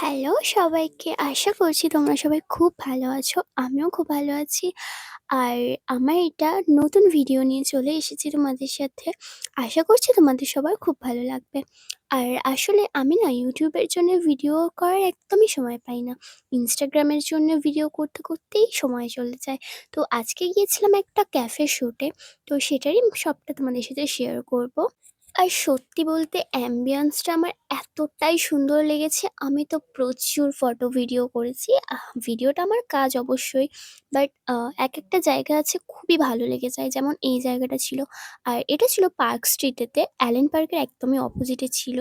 Hello সবাইকে। আশা করছি তোমরা সবাই খুব ভালো আছো। আমিও খুব ভালো আছি। আর আমার এটা নতুন ভিডিও নিয়ে চলে এসেছি তোমাদের সাথে। আশা করছি তোমাদের সবার খুব ভালো লাগবে। আর আসলে আমি না YouTube এর জন্য ভিডিও করার একদমই সময় পাই না। Instagram এর জন্য ভিডিও করতে, করতেই সময় চলে যায়। তো আজকে গিয়েছিলাম একটা ক্যাফে শ্যুটে। তো সেটারই সবটা তোমাদের সাথে শেয়ার করব। আর সত্যি বলতে অ্যাম্বিয়েন্সটা আমার এতটাই সুন্দর লেগেছে, আমি তো প্রচুর ফটো ভিডিও করেছি। ভিডিওটা আমার কাজ অবশ্যই। বাট একেকটা জায়গা আছে খুবই ভালো লেগে যায়। যেমন এই জায়গাটা ছিল। আর এটা ছিল পার্ক স্ট্রিটেতে, অ্যালেন পার্কের একদমই অপোজিটে ছিল।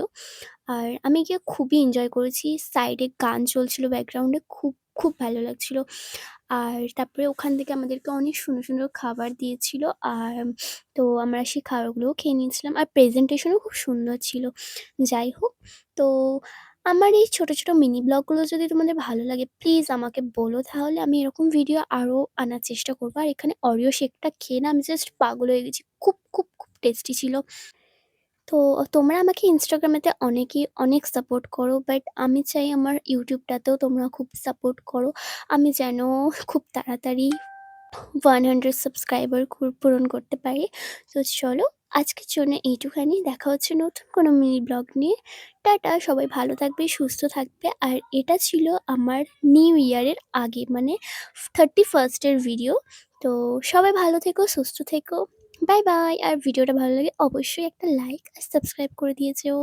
আর আমি গিয়ে খুবই এনজয় করেছি। সাইডে গান চলছিল ব্যাকগ্রাউন্ডে, খুব ভালো লাগছিল। আর তারপরে ওখান থেকে আমাদেরকে অনেক সুন্দর, সুন্দর খাবার দিয়েছিল। আর তো আমরা সেই খাবারগুলোও খেয়ে নিয়েছিলাম। আর প্রেজেন্টেশনও খুব সুন্দর ছিল। যাই হোক, তো আমার এই ছোট, ছোট মিনি ব্লগগুলো যদি তোমাদের ভালো লাগে প্লিজ আমাকে বলো, তাহলে আমি এরকম ভিডিও আরও আনার চেষ্টা করব। আর এখানে ওরিও শেকটা খেয়ে না আমি জাস্ট পাগল হয়ে গেছি। খুব টেস্টি ছিল। তো তোমরা আমাকে ইনস্টাগ্রামেতে অনেকেই অনেক সাপোর্ট করো, বাট আমি চাই আমার ইউটিউবটাতেও তোমরা খুব সাপোর্ট করো। আমি যেন খুব তাড়াতাড়ি 100 সাবস্ক্রাইবার পূরণ করতে পারি। তো চলো, আজকের জন্য এইটুখানি। দেখা হচ্ছে নতুন কোনো মিনি ব্লগ নিয়ে। টাটা, সবাই ভালো থাকবে, সুস্থ থাকবে। আর এটা ছিল আমার নিউ ইয়ারের আগে, মানে 31st এর ভিডিও। তো সবাই ভালো থেকো, সুস্থ থেকো। Bye bye. আর ভিডিওটা ভালো লাগে অবশ্যই একটা লাইক আর সাবস্ক্রাইব করে দিয়ে যেও।